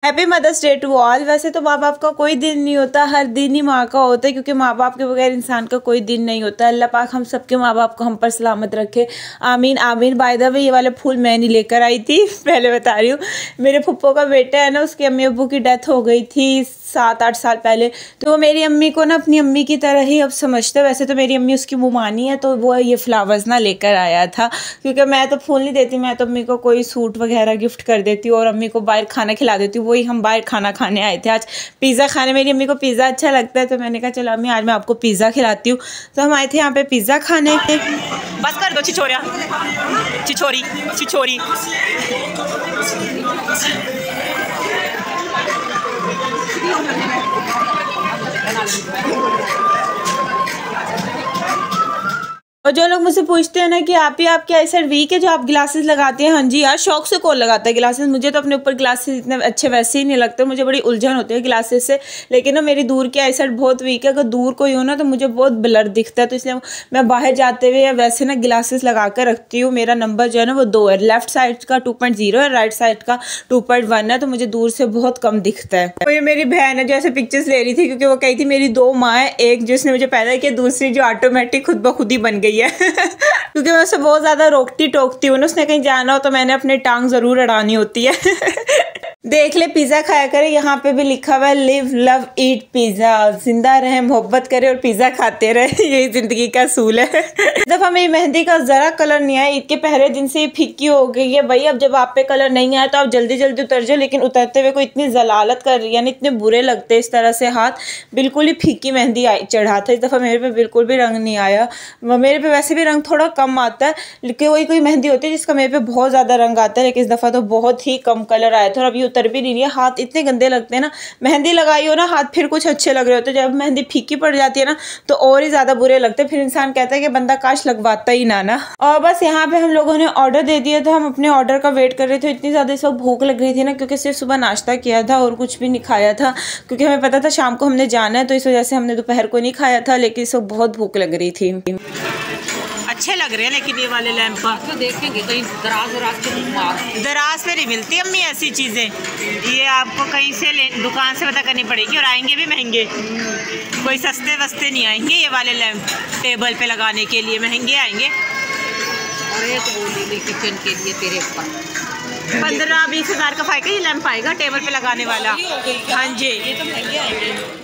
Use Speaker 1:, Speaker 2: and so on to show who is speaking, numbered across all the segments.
Speaker 1: Happy mother's day to all. वैसे तो माँ बाप का कोई दिन नहीं होता, हर दिन ही माँ का होता है, क्योंकि माँ बाप के बगैर इंसान का कोई दिन नहीं होता। अल्लाह पाक हम सबके माँ बाप को हम पर सलामत रखे, आमीन आमीन। बाय द वे ये वाले फूल मैं नहीं लेकर आई थी, पहले बता रही हूँ। मेरे फुप्पो का बेटा है ना, उसके अम्मी अब्बू की डेथ हो गई थी 7-8 साल पहले, तो वो मेरी अम्मी को ना अपनी अम्मी की तरह ही अब समझते। वैसे तो मेरी अम्मी उसकी मुमानी है, तो वो ये फ्लावर्स ना लेकर आया था, क्योंकि मैं तो फूल नहीं देती, मैं तो अम्मी को कोई सूट वगैरह गिफ्ट कर देती हूँ और अम्मी को बाहर खाना खिला देती हूँ। वही हम बाहर खाना खाने आए थे आज, पिज़्ज़ा खाने। मेरी अम्मी को पिज़्ज़ा अच्छा लगता है, तो मैंने कहा चलो अम्मी आज मैं आपको पिज़्ज़ा खिलाती हूँ। तो हम आए थे यहाँ पे पिज़्ज़ा खाने।
Speaker 2: बस कर दो छिछोरिया, छिछोरी छिछोरी।
Speaker 1: और जो लोग मुझसे पूछते हैं ना कि आप ही आपके आईसाइट वीक है जो आप ग्लासेस लगाते हैं, हाँ जी यार, शौक से कौन लगाता है ग्लासेस। मुझे तो अपने ऊपर ग्लासेस इतने अच्छे वैसे ही नहीं लगते, मुझे बड़ी उलझन होती है ग्लासेस से। लेकिन ना मेरी दूर की आईसाइट बहुत वीक है, अगर दूर कोई हो ना तो मुझे बहुत ब्लर दिखता है, तो इसलिए मैं बाहर जाते हुए या वैसे ना ग्लासेस लगा कर रखती हूँ। मेरा नंबर जो है ना वो 2 है, लेफ्ट साइड का 2.0 है, राइट साइड का 2.1 है, तो मुझे दूर से बहुत कम दिखता है। तो ये मेरी बहन है जो ऐसे पिक्चर्स ले रही थी, क्योंकि वो कही थी मेरी 2 माँ है, एक जिसने मुझे पैदा किया, दूसरी जो ऑटोमेटिक खुद ब खुद ही बन गई है। क्योंकि मैं उसे बहुत ज्यादा रोकती टोकती हूँ ना, उसने कहीं जाना हो तो मैंने अपनी टांग जरूर अड़ानी होती है। देख ले पिज्जा खाया करे, यहाँ पे भी लिखा हुआ है लिव लव ईट पिज्जा, जिंदा रहे, मोहब्बत करे और पिज्जा खाते रहे, यही जिंदगी का असूल है। जब हमें मेहंदी का जरा कलर नहीं आया, ईद के पहले दिन से फीकी हो गई है भाई। अब जब आप पे कलर नहीं आया तो आप जल्दी जल्दी उतर जाओ, लेकिन उतरते हुए कोई इतनी जलालत कर रही है, यानी इतने बुरे लगते इस तरह से हाथ। बिल्कुल ही फीकी मेहंदी चढ़ा था इस दफा, मेरे पे बिल्कुल भी रंग नहीं आया। मेरे पे वैसे भी रंग थोड़ा कम आता है, लेकिन वही कोई मेहंदी होती है जिसका मेरे पे बहुत ज्यादा रंग आता है, लेकिन इस दफा तो बहुत ही कम कलर आया था और अभी उतर भी नहीं है। हाथ इतने गंदे लगते हैं ना, मेहंदी लगाई हो ना हाथ फिर कुछ अच्छे लग रहे होते, जब मेहंदी फीकी पड़ जाती है ना तो और ही ज्यादा बुरे लगते हैं। फिर इंसान कहता है कि बंदा काश लगवाता ही ना। और बस यहाँ पे हम लोगों ने ऑर्डर दे दिया था, हम अपने ऑर्डर का वेट कर रहे थे। इतनी ज्यादा इस वक्त भूख लग रही थी ना, क्योंकि सिर्फ सुबह नाश्ता किया था और कुछ भी नहीं खाया था, क्योंकि हमें पता था शाम को हमने जाना है, तो इस वजह से हमने दोपहर को नहीं खाया था। लेकिन इस वक्त बहुत भूख लग रही थी।
Speaker 2: अच्छे लग रहे हैं लेकिन ये वाले लैंप तो देखेंगे कहीं दराज पे नहीं मिलती अम्मी ऐसी चीज़ें, ये आपको कहीं से दुकान से पता करनी पड़ेगी, और आएंगे भी महंगे, कोई सस्ते वस्ते नहीं आएंगे। ये वाले लैंप टेबल पे लगाने के लिए महंगे आएंगे।
Speaker 3: और ये तो बोली किचन के लिए तेरे ऊपर
Speaker 2: 15-20 हज़ार का फायदा ये लैंप आएगा टेबल पे लगाने वाला। हाँ जी,
Speaker 3: ये तो महंगे आएंगे।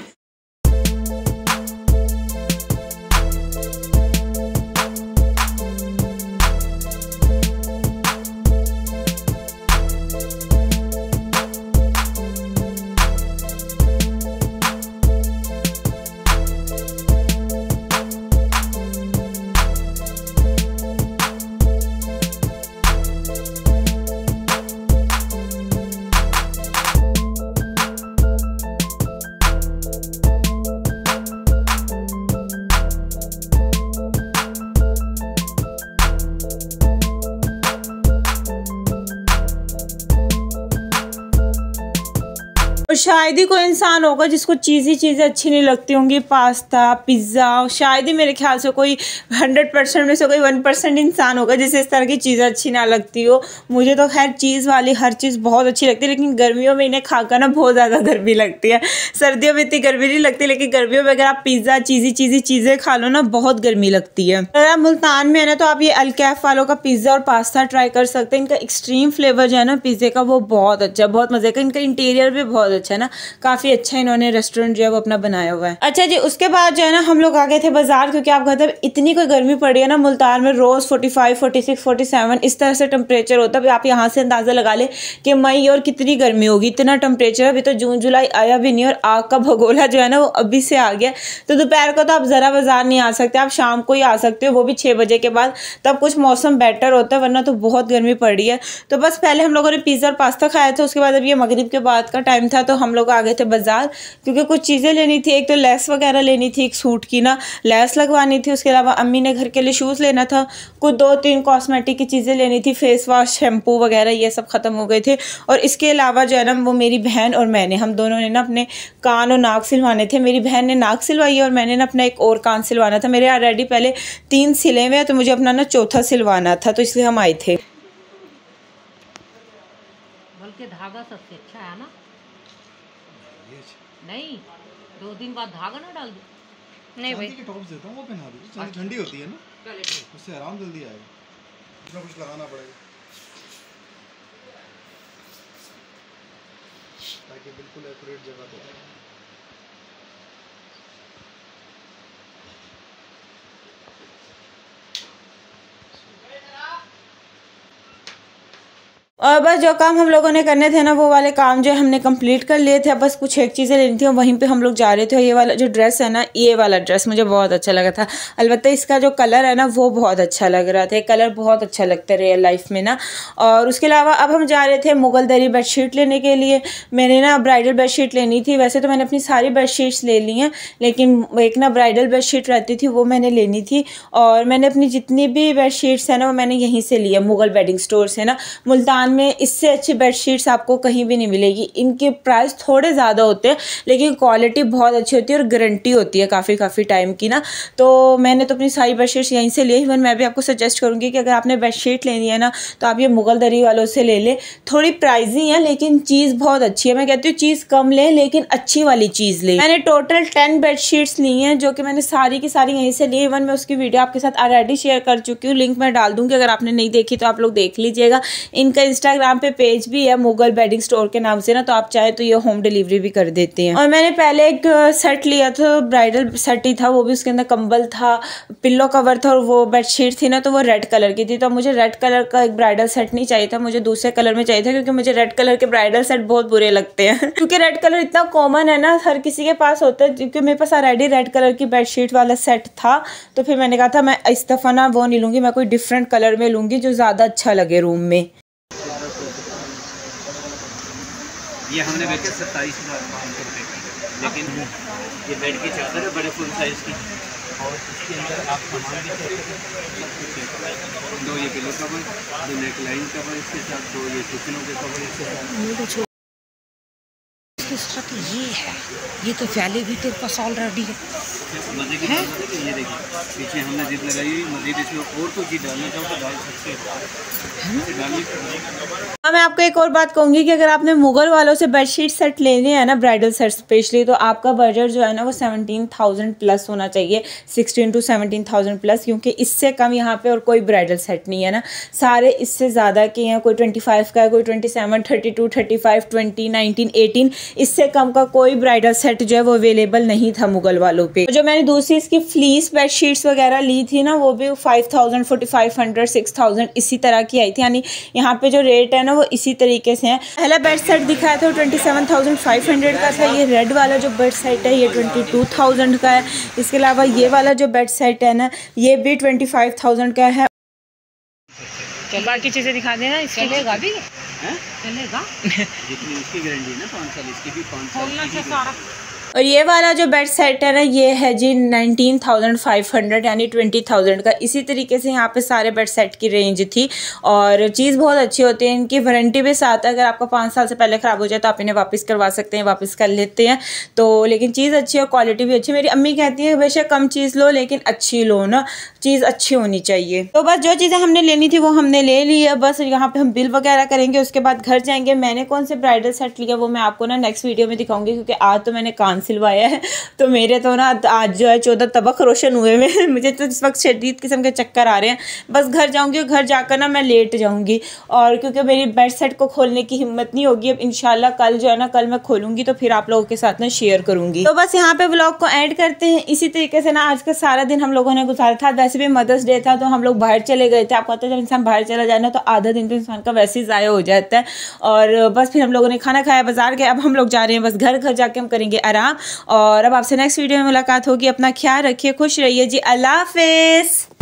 Speaker 1: शायद ही कोई इंसान होगा जिसको चीज़ें अच्छी नहीं लगती होंगी, पास्ता पिज़्ज़ा। शायद ही मेरे ख्याल से कोई 100% में से कोई 1% इंसान होगा जिसे इस तरह की चीज़ें अच्छी ना लगती हो। मुझे तो खैर चीज़ वाली हर चीज़ बहुत अच्छी लगती है, लेकिन गर्मियों में इन्हें खाकर ना बहुत ज़्यादा गर्मी लगती है। सर्दियों में इतनी गर्मी नहीं लगती, लेकिन गर्मियों में अगर आप पिज़्ज़ा चीज़ें खा लो ना बहुत गर्मी लगती है। अगर आप मुल्तान में है ना तो आप ये अलकैफ वालों का पिज़्ज़ा और पास्ता ट्राई कर सकते हैं। इनका एक्सट्रीम फ्लेवर जो है ना पिज़्ज़े का वो बहुत अच्छा, बहुत मज़े का। इनका इंटीरियर भी बहुत अच्छा है ना, काफी अच्छा इन्होंने रेस्टोरेंट जो है वो अपना बनाया हुआ है। अच्छा जी, उसके बाद जो है ना हम लोग आ गए थे बाजार, क्योंकि आप कहते हैं इतनी कोई गर्मी पड़ी है ना मुल्तान में, रोज 45, 46, 47 इस तरह से टेम्परेचर होता है। आप यहाँ से अंदाजा लगा ले कि मई और कितनी गर्मी होगी, इतना टेम्परेचर। अभी तो जून जुलाई आया भी नहीं और आग का भगोला जो है ना वो अभी से आ गया। तो दोपहर को तो आप जरा बाजार नहीं आ सकते, आप शाम को ही आ सकते हो, वो भी 6 बजे के बाद, तब कुछ मौसम बेटर होता है, वरना तो बहुत गर्मी पड़ रही है। तो बस पहले हम लोगों ने पिज़्ज़ा और पास्ता खाया था, उसके बाद अब ये मगरिब के बाद का टाइम था, तो हम लोग आ गए थे बाजार, क्योंकि कुछ चीज़ें लेनी थी। एक तो लेस वगैरह लेनी थी, एक सूट की ना लेस लगवानी थी, उसके अलावा अम्मी ने घर के लिए शूज़ लेना था, कुछ 2-3 कॉस्मेटिक की चीज़ें लेनी थी, फेस वॉश शैम्पू वगैरह ये सब ख़त्म हो गए थे। और इसके अलावा जो है ना वो मेरी बहन और मैंने, हम दोनों ने ना अपने कान और नाक सिलवाने थे। मेरी बहन ने नाक सिलवाई और मैंने ना अपना एक और कान सिलवाना था। मेरे ऑलरेडी पहले 3 सिले हुए हैं, तो मुझे अपना ना चौथा सिलवाना था, तो इसलिए हम आए थे।
Speaker 3: बल्कि धागा सबसे अच्छा है ना। नहीं 2 दिन बाद धागा ना डाल दो।
Speaker 4: नहीं भाई के टॉप्स देता हूँ वो पहना दो, चांदी ठंडी होती है ना, उससे आराम जल्दी आएगा, इसमें कुछ लगाना पड़ेगा ताकि बिल्कुल एक्यूरेट जगह पे आए।
Speaker 1: और बस जो काम हम लोगों ने करने थे ना वो वाले काम जो हमने कंप्लीट कर लिए थे। बस कुछ एक चीज़ें लेनी थी और वहीं पे हम लोग जा रहे थे। ये वाला जो ड्रेस है ना, ये वाला ड्रेस मुझे बहुत अच्छा लगा था। अलबत्ता इसका जो कलर है ना वो बहुत अच्छा लग रहा था, कलर बहुत अच्छा लगता है रियल लाइफ में ना। और उसके अलावा अब हम जा रहे थे मुगल दरी बेडशीट लेने के लिए। मैंने ना ब्राइडल बेडशीट लेनी थी, वैसे तो मैंने अपनी सारी बेडशीट्स ले ली हैं, लेकिन एक ना ब्राइडल बेडशीट रहती थी वो मैंने लेनी थी। और मैंने अपनी जितनी भी बेडशीट्स हैं ना वो मैंने यहीं से ली है, मुगल बेडिंग स्टोर से ना। मुल्तान में इससे अच्छी बेडशीट्स आपको कहीं भी नहीं मिलेगी। इनके प्राइस थोड़े ज़्यादा होते हैं लेकिन क्वालिटी बहुत अच्छी होती है और गारंटी होती है काफ़ी टाइम की ना। तो मैंने तो अपनी सारी बेडशीट्स यहीं से ली। इवन मैं भी आपको सजेस्ट करूँगी कि अगर आपने बेडशीट लेनी है ना तो आप ये मुगल दरी वालों से ले लें। थोड़ी प्राइजी है लेकिन चीज़ बहुत अच्छी है। मैं कहती हूँ चीज़ कम लें लेकिन अच्छी वाली चीज़ लें। मैंने टोटल 10 बेडशीट्स ली हैं जो कि मैंने सारी की सारी यहीं से ली। इवन मैं उसकी वीडियो आपके साथ ऑलरेडी शेयर कर चुकी हूँ, लिंक मैं डाल दूँगी, अगर आपने नहीं देखी तो आप लोग देख लीजिएगा। इनका इंस्टाग्राम पे पेज भी है मुगल बेडिंग स्टोर के नाम से ना, तो आप चाहे तो ये होम डिलीवरी भी कर देते हैं। और मैंने पहले एक सेट लिया था, ब्राइडल सेट ही था वो भी, उसके अंदर कंबल था, पिल्लो कवर था और वो बेडशीट थी ना तो वो रेड कलर की थी। तो मुझे रेड कलर का एक ब्राइडल सेट नहीं चाहिए था, मुझे दूसरे कलर में चाहिए था क्योंकि मुझे रेड कलर के ब्राइडल सेट बहुत बुरे लगते हैं क्योंकि रेड कलर इतना कॉमन है ना, हर किसी के पास होता है। क्योंकि मेरे पास ऑलरेडी रेड कलर की बेडशीट वाला सेट था तो फिर मैंने कहा था मैं इस दफ़ा ना वो नहीं लूँगी, मैं कोई डिफरेंट कलर में लूँगी जो ज़्यादा अच्छा लगे रूम में।
Speaker 5: ये हमने बेचा 27,500 रुपये का, लेकिन ये बेड की चादर है बड़े फुल साइज़ की और इसके अंदर आप सामान भी सब कुछ, 2 ये pillow cover, 2 neck line cover इसके साथ, 2 ये कुशनों के कवर इसके साथ।
Speaker 3: ये है, ये तो पहले भी तेरे पास ऑलरेडी है।
Speaker 5: मज़े की बात है कि ये देखिए पीछे हमने जिप लगाई हुई, मज़ीद इसमें और कोई चीज़ डालना चाहो तो डाल सकते हैं।
Speaker 1: मैं आपको एक और बात कहूँगी कि अगर आपने मुगल वालों से बेडशीट सेट लेने हैं ना, ब्राइडल सेट स्पेशली, तो आपका बजट जो है ना वो 17,000 प्लस होना चाहिए, 16 to 17,000 प्लस, क्योंकि इससे कम यहाँ पे और कोई ब्राइडल सेट नहीं है ना। सारे इससे ज़्यादा के हैं, कोई 25 का है, कोई 27, 32, 35, 20, 19, 18, इससे कम का कोई ब्राइडल सेट जो है वो अवेलेबल नहीं था मुगल वालों पे। जो मैंने दूसरी इसकी फ्लीस बेडशीट्स वगैरह ली थी ना वो भी 5,000, 4,500, 6,000 इसी तरह की आई थी। यानी यहाँ पे जो रेट है ना वो इसी तरीके से है। पहला बेड सेट दिखाया था 27,500 का था। ये रेड वाला जो बेड सेट है ये 22,000 का है। इसके अलावा ये वाला जो बेड सेट है ना ये भी 25,000 का है। बाकी चीज़ें दिखा देना।
Speaker 3: चलेगा भी, चलेगा
Speaker 5: जितनी इसकी गारंटी है ना 5 साल, इसकी भी 5 साल की सारा।
Speaker 1: और ये वाला जो बेड सेट है ना ये है जी 19,500 यानी 20,000 का। इसी तरीके से यहाँ पे सारे बेड सेट की रेंज थी और चीज़ बहुत अच्छी होती है। इनकी वारंटी भी साथ है, अगर आपका 5 साल से पहले ख़राब हो जाए तो आप इन्हें वापस करवा सकते हैं, वापस कर लेते हैं। तो लेकिन चीज़ अच्छी है और क्वालिटी भी अच्छी। मेरी अम्मी कहती है बेशक कम चीज़ लो लेकिन अच्छी लो ना, चीज़ अच्छी होनी चाहिए। तो बस जो चीज़ें हमने लेनी थी वो हमने ले ली है। बस यहाँ पर हम बिल वगैरह करेंगे, उसके बाद घर जाएंगे। मैंने कौन से ब्राइडल सेट लिया वो मैं आपको ना नेक्स्ट वीडियो में दिखाऊंगी, क्योंकि आज तो मैंने कान सिलवाया है तो मेरे तो ना आज जो है 14 तबक रोशन हुए हुए मुझे तो इस वक्त शदीद किस्म के चक्कर आ रहे हैं। बस घर जाऊंगी और घर जाकर ना मैं लेट जाऊंगी, और क्योंकि मेरी बेड सेट को खोलने की हिम्मत नहीं होगी। अब इंशाल्लाह कल जो है ना कल मैं खोलूंगी तो फिर आप लोगों के साथ ना शेयर करूंगी। तो बस यहाँ पे व्लॉग को एंड करते हैं। इसी तरीके से ना आज का सारा दिन हम लोगों ने गुजारा था। वैसे भी मदर्स डे था तो हम लोग बाहर चले गए थे। आपको पता है जब इंसान बाहर चला जाए ना तो आधा दिन तो इंसान का वैसे ही ज़ाया हो जाता है। और बस फिर हम लोगों ने खाना खाया, बाजार गए। अब हम लोग जा रहे हैं बस घर जाके हम करेंगे आराम। और अब आपसे नेक्स्ट वीडियो में मुलाकात होगी। अपना ख्याल रखिए, खुश रहिए जी। अल्लाह हाफिज़।